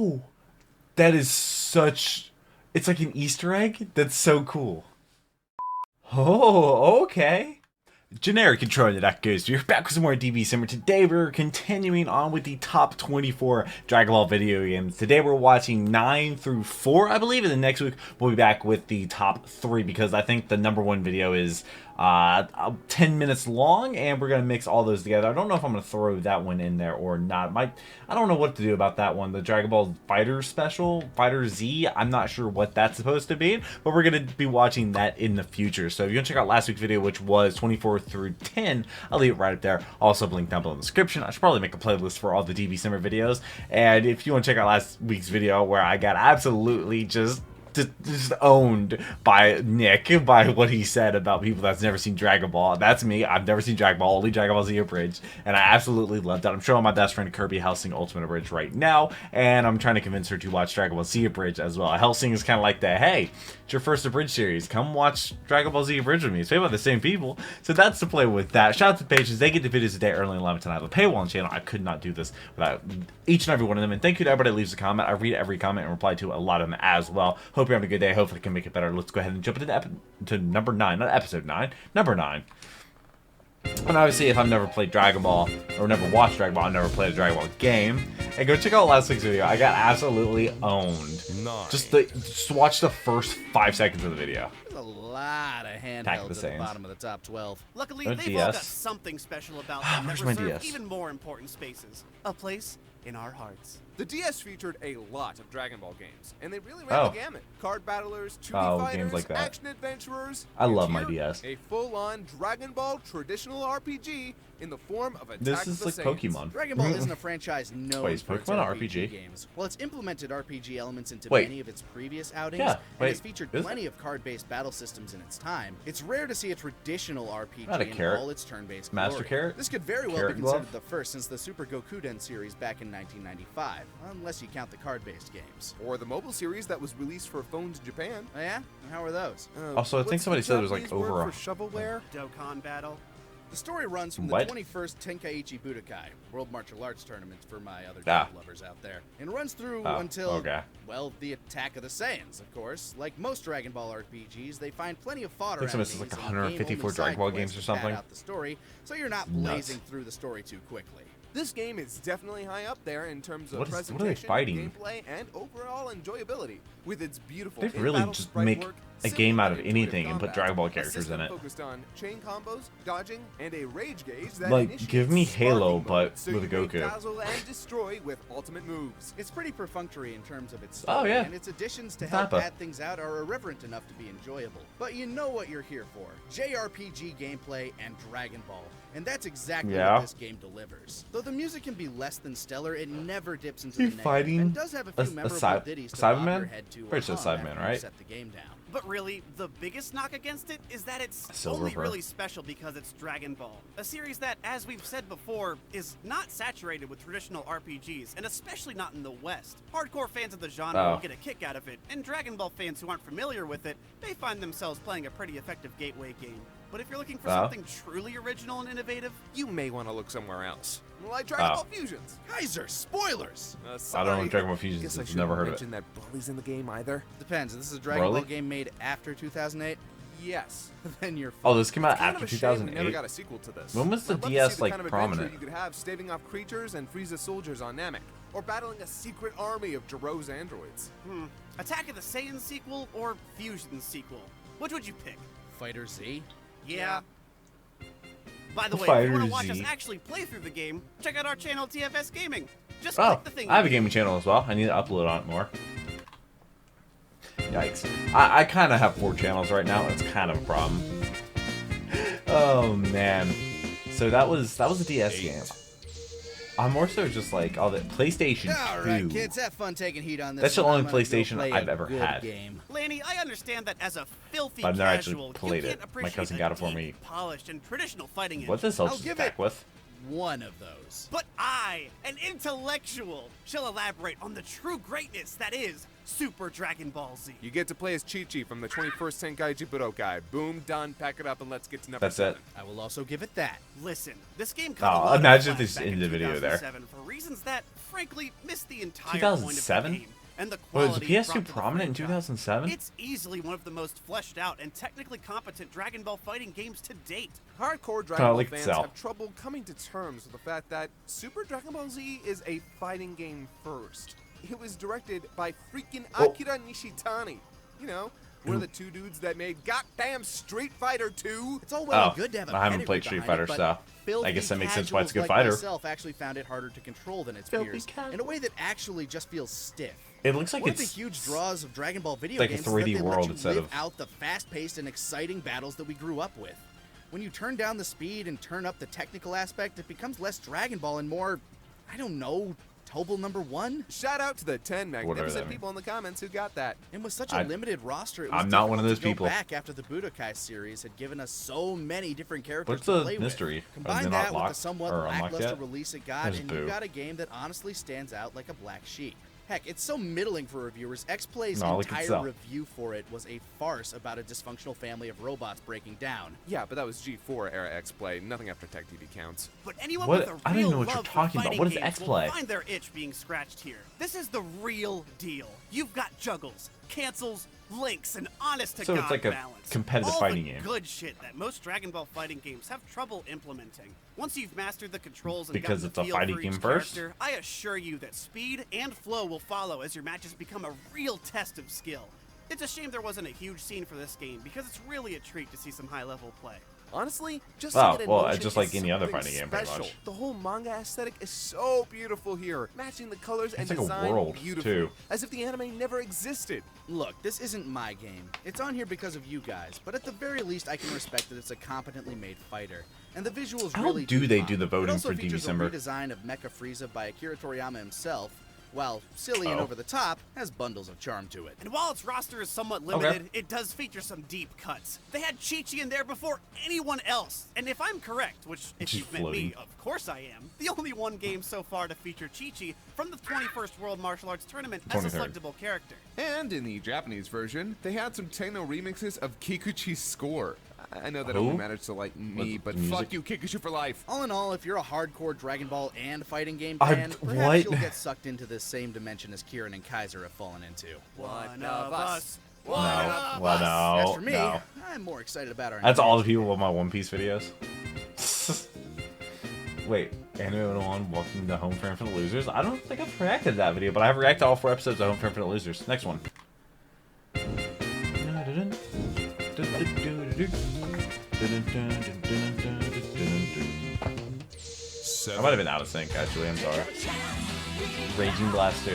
Oh, that is such... It's like an Easter egg? That's so cool. Oh, okay. Generic intro to That Goes. We're back with some more Dbcember. Today we're continuing on with the top 24 Dragon Ball video games. Today we're watching 9 through 4, I believe, and then next week we'll be back with the top 3 because I think the number 1 video is 10 minutes long, and we're going to mix all those together. I don't know if I'm going to throw that one in there or not. I don't know what to do about that one. The Dragon Ball Fighter Special, Fighter Z, I'm not sure what that's supposed to be, but we're going to be watching that in the future. So if you want to check out last week's video, which was 24 through 10, I'll leave it right up there. Also link down below in the description. I should probably make a playlist for all the Dbcember videos. And if you want to check out last week's video where I got absolutely just owned by Nick, by what he said about people that's never seen Dragon Ball. That's me. I've never seen Dragon Ball, only Dragon Ball Z Abridged, and I absolutely loved that. I'm showing my best friend Kirby Helsing Ultimate Abridged right now, and I'm trying to convince her to watch Dragon Ball Z Abridged as well. Helsing is kind of like that, hey, it's your first Abridged series, come watch Dragon Ball Z Abridged with me. It's made by the same people, so that's to play with that. Shout out to the pages, they get the videos a day early and 11 tonight. I have a paywall on the channel. I could not do this without each and every one of them, and thank you to everybody that leaves a comment. I read every comment and reply to a lot of them as well. Hope you're having a good day. Hopefully I can make it better. Let's go ahead and jump into number 9, not episode 9, number 9. And obviously, if I've never played Dragon Ball or never watched Dragon Ball, I've never played a Dragon Ball game. And go check out last week's video. I got absolutely owned. Just watch the first 5 seconds of the video. There's a lot of handhelds at the bottom of the top 12. Luckily, they've all got something special about them that reserve even more important spaces. A place in our hearts. The DS featured a lot of Dragon Ball games, and they really ran the gamut. Card battlers, 2D fighters, games like that. action adventurers. I love my DS. A full-on Dragon Ball traditional RPG in the form of Attack This of is the like Saiyans. Pokemon. Dragon Ball isn't a franchise known Wait, is for its Pokemon RPG RPG? games. Well, it's implemented RPG elements into Wait. many of its previous outings, Yeah, and has wait, featured is plenty of card-based battle systems in its time. It's rare to see a traditional RPG Not a in carrot. all its turn-based Master glory. Carrot? This could very well Carrot be considered glove? the first since the Super Gokuden series back in 1995, unless you count the card-based games. Or the mobile series that was released for phones in Japan. Oh yeah? And how are those? Also, I think What's somebody the said it was like Japanese word over for shovelware. Dokkan battle. The story runs from What? the 21st Tenkaichi Budokai, World Martial Arts Tournament for my other Ah. dog lovers out there, and runs through Oh, until, okay. well, the Attack of the Saiyans, of course. Like most Dragon Ball RPGs, they find plenty of fodder I think enemies some of this is like and 154 game-only Dragon Ball side games or quests to pad something. out the story, so you're not Nuts. blazing through the story too quickly. This game is definitely high up there in terms of What are they presentation, fighting? gameplay, and overall enjoyability. With its beautiful They'd really in-battle just sprite make work, a simple game out of and intuitive anything and put combat, Dragon Ball a characters system in it. focused on chain combos, dodging, and a rage gauge that Like, initiates give me sparking Halo, mode, but so with a you may Goku. dazzle and destroy with ultimate moves. It's pretty perfunctory in terms of its story, Oh, yeah. and its additions to help Zappa. pad things out are irreverent enough to be enjoyable. But you know what you're here for. JRPG gameplay and Dragon Ball. And that's exactly Yeah. what this game delivers. Though the music can be less than stellar, it never dips into You the negative, fighting and does have a few memorable ditties to bob Cyberman? your head to Pretty sure it's after Cyberman, you right? set the game down. But really, the biggest knock against it is that it's Silver only Fur. really special because it's Dragon Ball. A series that, as we've said before, is not saturated with traditional RPGs, and especially not in the West. Hardcore fans of the genre will get a kick out of it, and Dragon Ball fans who aren't familiar with it may find themselves playing a pretty effective gateway game. But if you're looking for something truly original and innovative, You may want to look somewhere else. Like Dragon Ball Fusions. Kaiser, spoilers! I don't know what Dragon Ball Fusions Guess I is. shouldn't Never heard of mention that Broly's in the game either. Depends, if this is a Dragon Ball Broly? game made after 2008, Yes. then you're Oh, fine. this came out Kind after of a shame we never 2008. got a sequel to this. When was the I'd love to DS see the like kind of prominent? adventure you could have staving off creatures and Frieza soldiers on Namek, or battling a secret army of Jiro's androids. Attack of the Saiyans sequel or Fusion sequel? Which would you pick? Fighter Z? Yeah. By the way, if Fighter you want to watch us Z. actually play through the game, check out our channel TFS Gaming. Just Oh, click the thing. I have a gaming channel as well. I need to upload on it more. Yikes. I kind of have 4 channels right now. It's kind of a problem. Oh, man. So that was a DS game. I'm more so just like, the PlayStation 2. Alright, kids, have fun taking heat on this. That's the one. only I'm gonna go PlayStation play I've a ever good had. Game. Laney, I understand that as a filthy But I've never casual, actually played you it. can't My appreciate cousin the got it for deep, me. polished and traditional fighting What's this I'll else give attack it- with? one of those. But I, an intellectual, shall elaborate on the true greatness that is Super Dragon Ball Z. You get to play as Chi-Chi from the 21st Tenkaichi Budokai. Boom, done, pack it up, and let's get to number 7. I will also give it that. Listen, this game caught a lot of imagine flack this back in the video there. 2007 for reasons that, frankly, missed the entire 2007? point of the game. And the Was quality the PS2 brought to the prominent in franchise. 2007? It's easily one of the most fleshed out and technically competent Dragon Ball fighting games to date. Hardcore Dragon Ball like fans Cell. have trouble coming to terms with the fact that Super Dragon Ball Z is a fighting game first. It was directed by freaking Akira Nishitani. You know, one of the two dudes that made goddamn Street Fighter 2. It's all well and Oh, good to have a I haven't pedigree played Street behind Fighter, it, so but I guess that makes sense why it's a good like fighter. myself actually found it harder to control than its Filthy peers, casual. in a way that actually just feels stiff. It looks like One of it's the huge draws of Dragon Ball video like a games is 3D that they world let you instead live of- out the fast-paced and exciting battles that we grew up with. When you turn down the speed and turn up the technical aspect, it becomes less Dragon Ball and more, I don't know, Tobal number 1? Shout out to the 10 Whatever that magnificent means. people in the comments who got that. And with such a limited roster, it was I'm not one of difficult those to go people. back after the Budokai series had given us so many different characters What's to the play mystery? with. Are Combine they not that with the locked somewhat or unlocked lackluster yet? release it got, There's and Boo. you got a game that honestly stands out like a black sheep. Heck, it's so middling for reviewers. X-Play's No, look at entire Cell. review for it was a farce about a dysfunctional family of robots breaking down. Yeah, but that was G4 era X-Play. Nothing after Tech TV counts. But anyone What? with a I don't real even know what you're love for talking about. fighting What is games X-Play? will find their itch being scratched here. This is the real deal. You've got juggles, cancels, links, and honest to So God it's like a balance. competitive All fighting the game. good shit that most Dragon Ball fighting games have trouble implementing. Once you've mastered the controls and Because gotten it's the a feel fighting for game each first? character, I assure you that speed and flow will follow as your matches become a real test of skill. It's a shame there wasn't a huge scene for this game because it's really a treat to see some high-level play. Honestly, just Oh, seeing it in well, motion just like is any other something fighting game, pretty special. much. The whole manga aesthetic is so beautiful here, matching the colors and It's like a design world, beautifully, too. as if the anime never existed. Look, this isn't my game. It's on here because of you guys, but at the very least I can respect that it's a competently made fighter. And the visuals How really do they pop. do the voting It also for features Dbcember? a redesign of Mecha Frieza by Akira Toriyama himself, while silly and Oh. over the top has bundles of charm to it. And while its roster is somewhat limited, it does feature some deep cuts. They had Chi-Chi in there before anyone else. And if I'm correct, which if She's you've met me, floating. of course I am, the only one game so far to feature Chi-Chi from the 21st World Martial Arts Tournament as a 23rd. selectable character. And in the Japanese version, they had some techno remixes of Kikuchi's score. I know that Who? only matters to like me, What, but music? fuck you, Kikuchi for life. All in all, if you're a hardcore Dragon Ball and fighting game I- fan, perhaps what? you'll get sucked into the same dimension as Kieran and Kaiser have fallen into. One of us. No, well, As no, for me, no. I'm more excited about our That's all the engagement. people with my One Piece videos. Wait, Anime 101 Welcome to Home Fair for the Losers? I don't think I've reacted to that video, but I've reacted to all 4 episodes of Home Fair for the Losers. Next one. I might have been out of sync, actually. I'm sorry. Raging Blast 2.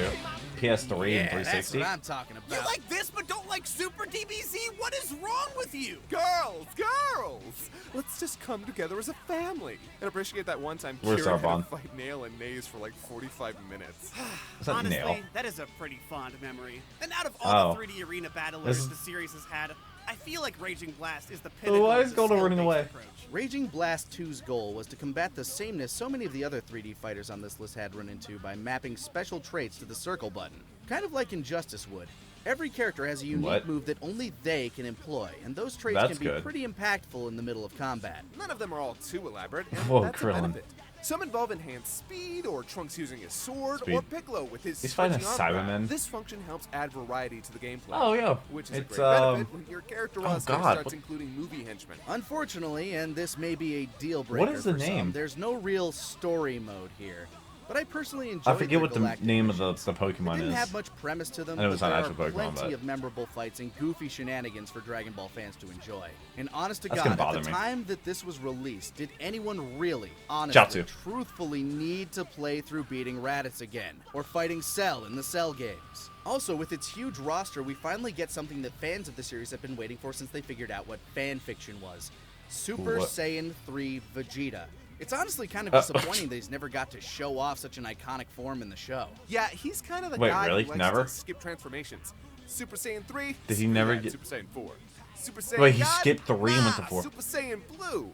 PS3 and Yeah, that's 360. what I'm talking You about. like this but don't like Super DBZ? What is wrong with you? Girls, girls! Let's just come together as a family and appreciate that one time Where's Kira had to Sarbon? fight Nail and Naze for like 45 minutes. Is that Honestly, Nail? that is a pretty fond memory. And out of all Oh. the 3D arena battlers This is- the series has had, I feel like Raging Blast is the pinnacle Why of is the Golden running skill-based away? approach. Raging Blast 2's goal was to combat the sameness so many of the other 3D fighters on this list had run into by mapping special traits to the circle button. Kind of like Injustice would. Every character has a unique What? move that only they can employ, and those traits That's can be good. pretty impactful in the middle of combat. None of them are all too elaborate, and Whoa, that's Krillin. a benefit. Some involve enhanced speed, or Trunks using his sword, Speed. or Piccolo with his He's fighting stretching arm grab. Cybermen. This function helps add variety to the gameplay. Oh, yeah. Which is It's, a great benefit when your character oh, roster God, starts what- including movie henchmen. Unfortunately, and this may be a deal breaker What is the for some, name? there's no real story mode here. But I personally enjoy I forget what the name of the Pokemon They didn't is. have much premise to them, I know but it's not there actual are Pokemon, plenty but- of memorable fights and goofy shenanigans for Dragon Ball fans to enjoy. And honest to That's God, gonna at bother the me. time that this was released, did anyone really, honestly, Chiaotzu. truthfully need to play through beating Raditz again, or fighting Cell in the Cell games? Also, with its huge roster, we finally get something that fans of the series have been waiting for since they figured out what fan fiction was. Super What? Saiyan 3 Vegeta. It's honestly kind of Uh, disappointing that he's never got to show off such an iconic form in the show. Yeah, he's kind of the Wait, guy really? who likes Never? to skip transformations. Super Saiyan 3. Did he never yeah, get- Super Saiyan 4. Super Saiyan Wait, he God? skipped 3 and went to Nah, 4. Super Saiyan Blue.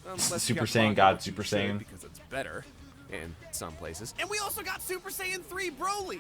Unless Super you have Saiyan manga, God, which you Super should, Saiyan. because it's better in some places. And we also got Super Saiyan 3 Broly.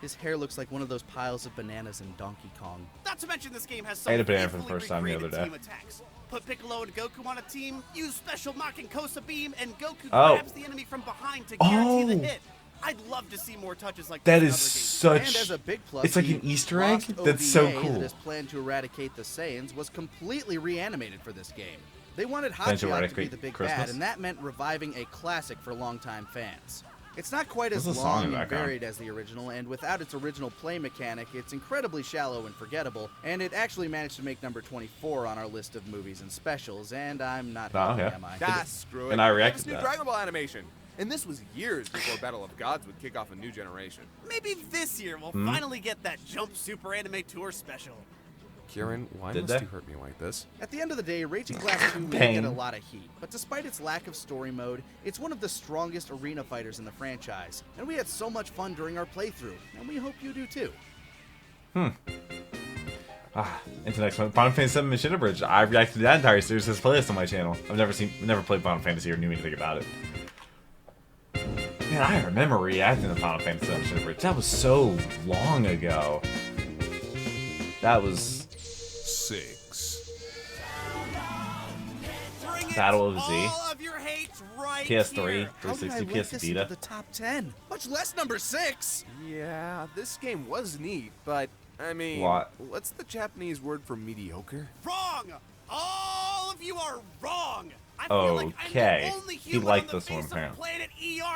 His hair looks like one of those piles of bananas in Donkey Kong. Not to mention this game has I some ate a banana for the faithfully first time the recreated other day. team attacks. Put Piccolo and Goku on a team, use special Mach and Kosa beam, and Goku Oh. grabs the enemy from behind to guarantee the Oh. hit. I'd love to see more touches like That this is in other games. And such. as a big plus, It's like the an Easter egg. lost That's so OVA cool. That is planned to eradicate the Saiyans was completely reanimated for this game. They wanted Planned to Hachiok to be eradicate the big Christmas? bad, and that meant reviving a classic for longtime fans. It's not quite as What's the song in long the and background? varied as the original, and without its original play mechanic, it's incredibly shallow and forgettable, and it actually managed to make number 24 on our list of movies and specials, and I'm not happy, okay. am I? Ah, screw it. And I Give reacted us to new that. Dragon Ball animation. And this was years before Battle of Gods would kick off a new generation. Maybe this year we'll finally get that Jump Super Anime Tour special. Kieran, why Did must they? you hurt me like this? At the end of the day, Raging Blast 2 may Pain. get a lot of heat, but despite its lack of story mode, it's one of the strongest arena fighters in the franchise, and we had so much fun during our playthrough, and we hope you do too. Into the next one. Final Fantasy VII Mission Bridge. I reacted to that entire series as playlist on my channel. I've never played Final Fantasy or knew anything about it. Man, I remember reacting to Final Fantasy VII Mission Bridge. That was so long ago. That was 6. Bring it Battle of Z. all of your hate right PS3, here. How did I 360, rank PS this Vita. into the top 10? Much less number 6! Yeah, this game was neat, but I mean, What? what's the Japanese word for mediocre? Wrong! All of you are wrong! I feel like Okay. I'm the only He human liked on the this one, face of apparently. planet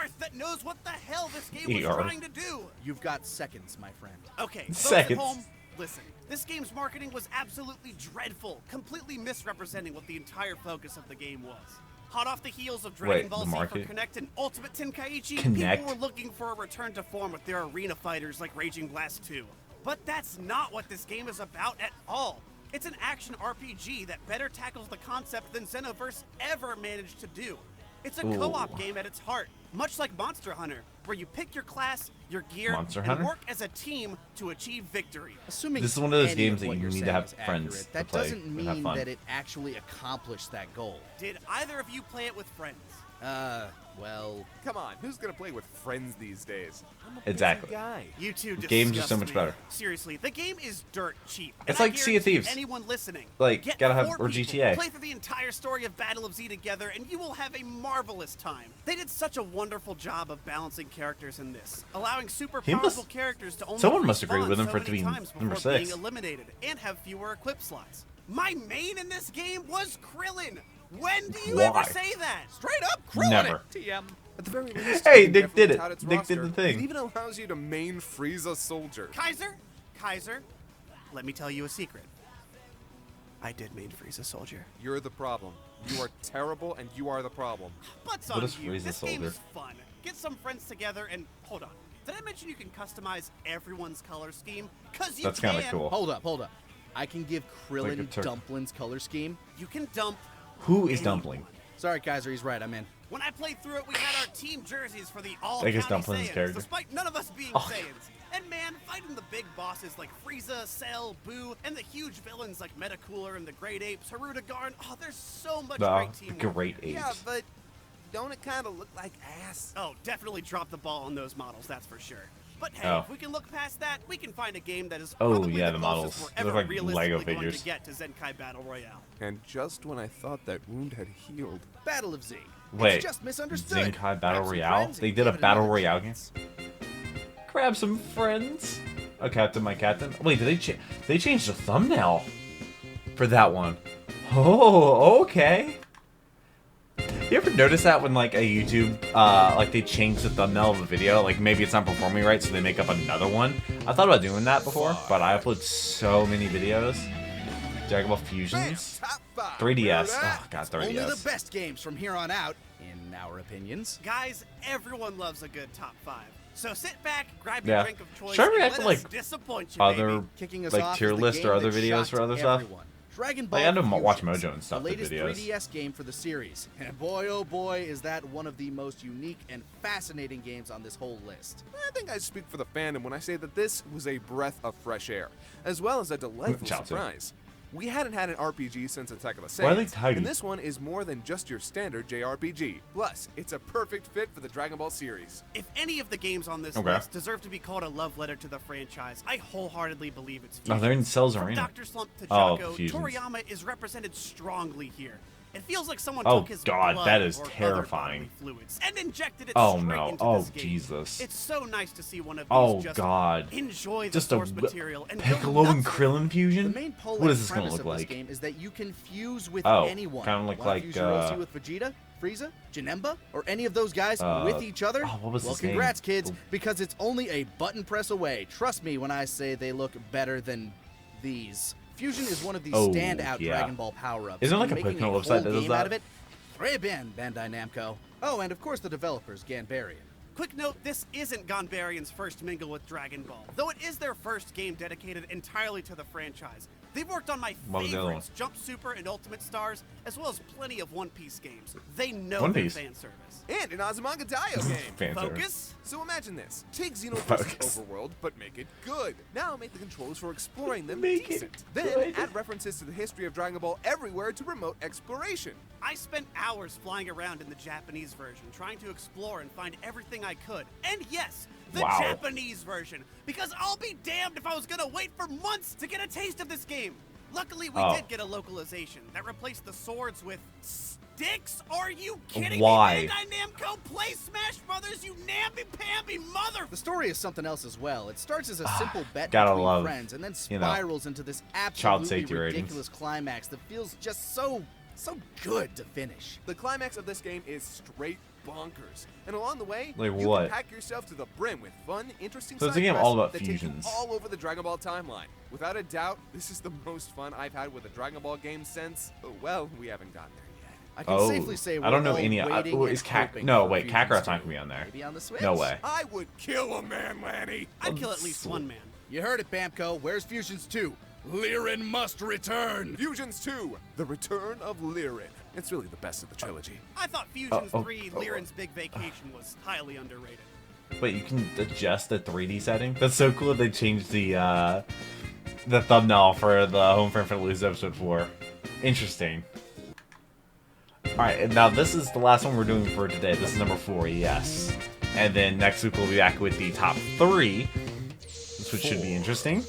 Earth that knows what the hell this game was Earth. trying to do. You've got seconds, my friend. Okay, folks Seconds. at home, listen. This game's marketing was absolutely dreadful, completely misrepresenting what the entire focus of the game was. Hot off the heels of Dragon Wait, Ball the Z for market? Connect and Ultimate Tenkaichi, Connect? people were looking for a return to form with their arena fighters like Raging Blast 2. But that's not what this game is about at all. It's an action RPG that better tackles the concept than Xenoverse ever managed to do. It's a co-op Ooh. game at its heart, much like Monster Hunter, where you pick your class, your gear, Monster and Hunter? work as a team to achieve victory. Assuming This is one of those any games that what you you're need to saying have is friends accurate, to that play doesn't and have mean fun. that it actually accomplished that goal. Did either of you play it with friends? Well, Come on, who's gonna play with friends these days? I'm a busy Exactly. guy. You two The game's just so disgust much me. better. Seriously, the game is dirt cheap. It's and I like Sea of guarantee Thieves. Anyone listening, Like, get gotta have- 4 or people, GTA. play through the entire story of Battle of Z together, and you will have a marvelous time. They did such a wonderful job of balancing characters in this, allowing super He must- powerful characters to only someone must agree respawn with him so for it to many be times number before 6. being eliminated and have fewer equip slots. My main in this game was Krillin. When do you Why? ever say that? straight up, Krillin Never. it. TM. At the very least, Hey, you can Nick definitely did it. tout its Nick did roster. the thing. It even allows you to main Frieza soldier. Kaiser, let me tell you a secret. I did main Frieza Soldier. You're the problem. You are terrible, and you are the problem. Butts What on is you. Frieza This game Soldier? is fun. Get some friends together and hold on. Did I mention you can customize everyone's color scheme? Cause you That's can. kinda cool. Hold up. I can give Krillin Like a Dumpling's color scheme. You can dump. Who is anyone. Dumpling? Sorry, Kaiser, he's right. I'm in. When I played through it, we had our team jerseys for the all I guess County Dumpling's Saiyans, character. despite none of us being Oh. Saiyans. And man, fighting the big bosses like Frieza, Cell, Boo, and the huge villains like Metacooler and the Great Apes, Haruta Garn. Oh, there's so much The great teamwork. great apes. Yeah, but don't it kind of look like ass? Oh, definitely drop the ball on those models, that's for sure. But hey, Oh. if we can look past that, we can find a game that is Oh, probably yeah, the the closest models. we're They ever look like realistically Lego going figures. to get to Zenkai Battle Royale. And just when I thought that wound had healed. Battle of Z. Wait, It's just misunderstood. Zenkai Battle Grab some Royale? friends They and did a give it Battle another Royale chance. Grab some friends. Oh, Captain, my Captain. Wait, did they changed the thumbnail for that one? Oh, okay. You ever notice that when like a YouTube, like they change the thumbnail of a video, like maybe it's not performing right, so they make up another one? I thought about doing that before, but I upload so many videos. Dragon Ball Fusions, Top 5. 3DS. Remember that? Oh god, Only the 3DS. best games from here on out, in our opinions. Guys, everyone loves a good top 5. So sit back, grab your Yeah. drink of choice, Should I and react let to, us like, disappoint you, Other baby. Kicking us like off tier is the list or game other that videos for shocked other stuff? everyone. Dragon Ball Like, I know Watch Fusions, Mojo and stuff the did latest videos. 3DS game for the series. And boy, oh boy, is that one of the most unique and fascinating games on this whole list. I think I speak for the fandom when I say that this was a breath of fresh air, as well as a delightful Shout out to. surprise. We hadn't had an RPG since Attack of the Why are they Saiyans, tiny? and this one is more than just your standard JRPG. Plus, it's a perfect fit for the Dragon Ball series. If any of the games on this Okay. list deserve to be called a love letter to the franchise, I wholeheartedly believe it's No, Fusions. they're in Cell's From Arena. Dr. Slump to Oh, Jaco, Fusions. Toriyama is represented strongly here. It feels like someone Oh, took his God, blood that is or other terrifying. bodily fluids and injected it Oh, straight no. into Oh, this game. Jesus. It's so nice to see one of these Oh, just God. enjoy the Just a source material and go Piccolo and nuts with it. Krillin fusion? The main What Poland is this gonna premise look of this like? game is that you can fuse with Oh, anyone. kinda look Wanna like, fuse Hiroshi with Vegeta, Frieza, Janemba, or any of those guys with each other? oh, what was well, his name? congrats, kids, because it's only a button press away. Trust me when I say they look better than these. Fusion is one of the Oh, standout yeah. Dragon Ball power-ups. Isn't there like a Making Pokemon whole website that does game that? out of it. Très bien, Bandai Namco. Oh, and of course the developers, Ganbarian. Quick note, this isn't Ganbarian's first mingle with Dragon Ball, though it is their first game dedicated entirely to the franchise. They've worked on my What was the other favorites, Jump Super and Ultimate Stars, as well as plenty of One Piece games. They know One their Piece? fan service. And an Azumanga Daioh game. Fan service. Focus? So imagine this. Take Xenoverse's Focus. Overworld, but make it good. Now make the controls for exploring them Make it decent. Then good. add references to the history of Dragon Ball everywhere to promote exploration. I spent hours flying around in the Japanese version, trying to explore and find everything I could. And yes, the Wow. Japanese version, because I'll be damned if I was gonna wait for months to get a taste of this game. Luckily, we Oh. did get a localization that replaced the swords with sticks. Are you kidding Why? me? Bandai Namco, play Smash Brothers, you namby-pamby mother. The story is something else as well. It starts as a simple bet Gotta between love, friends and then you know, spirals into this child absolutely safety ratings. ridiculous climax that feels just so good to finish. The climax of this game is straight bonkers. And along the way, Like you what? can pack yourself to the brim with fun, interesting So it's a side game quests all about that take you fusions. all over the Dragon Ball timeline. Without a doubt, this is the most fun I've had with a Dragon Ball game since, well, we haven't gotten there yet. I can Oh, safely say we're I don't know all any. waiting Oh, and is Kac? hoping No, for wait, Fusions Kakarot's not 2. gonna be on there. Maybe on the Switch. No way. I would kill a man, Lanny. I'd kill at least one man. You heard it, Bamco. Where's Fusions 2? Lirin must return. Fusions 2, The Return of Lirin. It's really the best of the trilogy. I thought Fusions oh, 3, oh, Lirin's Big Vacation, was highly underrated. Wait, you can adjust the 3D setting? That's so cool. They changed the thumbnail for the Home for Infinite Lose episode 4. Interesting. Alright, and now this is the last one we're doing for today. This is number 4, yes. And then next week we'll be back with the top 3, which should be interesting.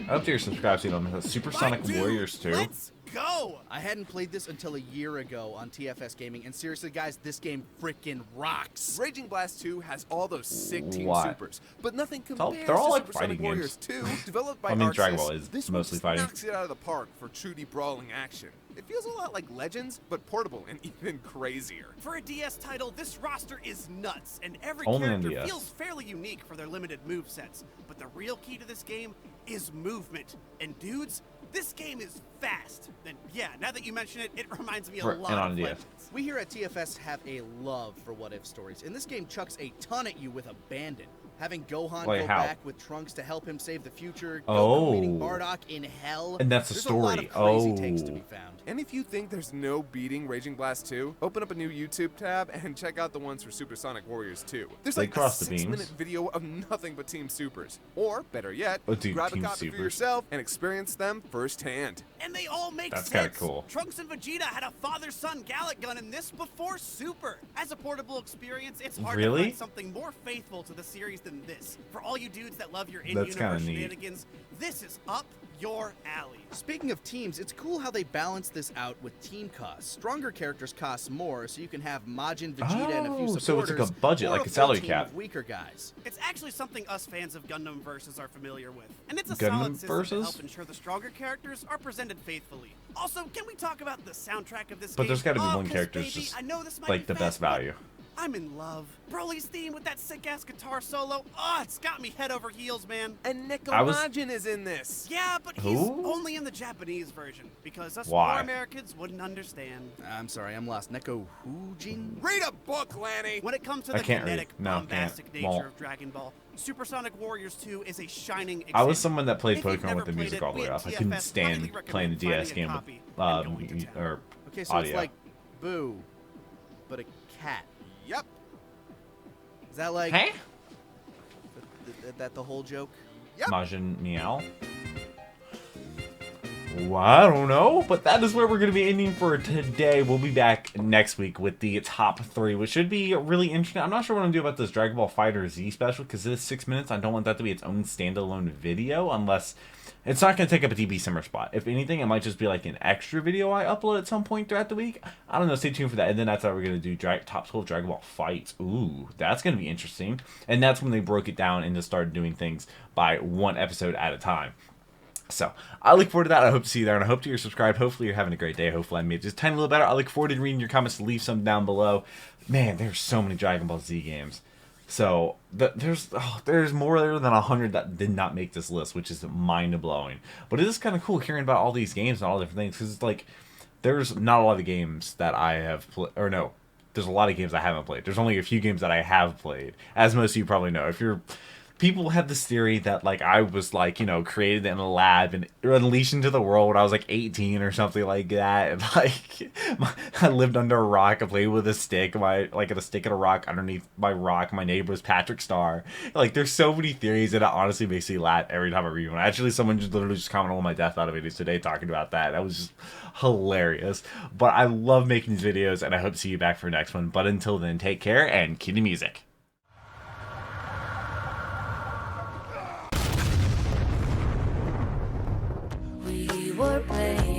I hope you're subscribed so you don't miss Supersonic My dude, Warriors 2. Let's go! I hadn't played this until a year ago on TFS Gaming, and seriously, guys, this game freaking rocks. Raging Blast 2 has all those sick Team What? Supers, but nothing all- compares they're all to like Supersonic fighting Warriors 2, developed by I mean, Arc Dragon Sys. Ball is This mostly one fighting. knocks it out of the park for 2D brawling action. It feels a lot like Legends, but portable and even crazier. For a DS title, this roster is nuts, and every Only on character DS. feels fairly unique for their limited movesets. But the real key to this game is movement. And dudes, this game is fast. And yeah, now that you mention it, it reminds me a lot and on of DS. Legends. We here at TFS have a love for what-if stories, and this game chucks a ton at you with abandon. Having Gohan Wait, go how? back with Trunks to help him save the future, Oh. Goku meeting Bardock in hell. And that's the There's a lot of story. crazy Oh. takes to be found. And if you think there's no beating Raging Blast 2, open up a new YouTube tab and check out the ones for Supersonic Warriors 2. There's They like a cross the beams. 6-minute video of nothing but Team Supers. Or, better yet, Oh, dude, grab a Team copy Supers. for yourself and experience them firsthand. And they all make That's sense. kinda cool. Trunks and Vegeta had a father-son Gallic gun in this before Super. As a portable experience, it's hard Really? to find something more faithful to the series than this. For all you dudes that love your That's kinda in-universe neat. shenanigans, this is up your alley. Speaking of teams, it's cool how they balance this out with team costs. Stronger characters cost more, so you can have Majin, Vegeta, and a few Oh, supporters. so it's like a budget, or like a full salary team cap. of weaker guys. It's actually something us fans of Gundam Versus are familiar with, and it's a Gundam solid system Versus? to help ensure the stronger characters are presented faithfully. Also, can we talk about the soundtrack of this But game? there's gotta be Oh, one 'cause, character baby, just, I know this might like, be the best fast, but value. I'm in love. Broly's theme with that sick-ass guitar solo, oh, it's got me head over heels, man. And I was- Nicomajin is in this. Yeah, but he's Who? only in the Japanese version, because us Why? poor Americans wouldn't understand. I'm sorry, I'm lost. Neko Hujin? Read a book, Lanny! When it comes to I the can't read. kinetic, No, bombastic can't. nature Won't. of Dragon Ball, Supersonic Warriors 2 is a shining example. I was someone that played If you've Pokemon never with the played music it, all the we way at up. I couldn't TFS stand highly playing the recommend DS finding game a with copy and going to town. or Okay, so audio. it's like Boo, but a cat. Yep. Is that like Hey? that the whole joke? Yep. Majin Meow. Well, I don't know, but that is where we're going to be ending for today. We'll be back next week with the top 3, which should be really interesting. I'm not sure what I'm going to do about this Dragon Ball Fighter Z special, because it is 6 minutes. I don't want that to be its own standalone video, unless it's not going to take up a Dbcember spot. If anything, it might just be like an extra video I upload at some point throughout the week. I don't know. Stay tuned for that. And then that's how we're going to do top 12 Dragon Ball fights. Ooh, that's going to be interesting. And that's when they broke it down and just started doing things by 1 episode at a time. So, I look forward to that. I hope to see you there, and I hope that you're subscribed. Hopefully, you're having a great day. Hopefully, I made it just a tiny little better. I look forward to reading your comments. Leave some down below. Man, there's so many Dragon Ball Z games. So, there's more than 100 that did not make this list, which is mind-blowing. But it is kind of cool hearing about all these games and all different things, because it's like, there's not a lot of games that I have played, or no, there's a lot of games I haven't played. There's only a few games that I have played, as most of you probably know. People have this theory that, like, I was, like, you know, created in a lab and unleashed into the world when I was, like, 18 or something like that. And, like, I lived under a rock. I played with a stick, a stick and a rock underneath my rock. My neighbor was Patrick Star. Like, there's so many theories, and it honestly makes me laugh every time I read one. Actually, someone just literally just commented on my Death Battle videos today talking about that. That was just hilarious. But I love making these videos, and I hope to see you back for the next one. But until then, take care, and cue the music. We were playing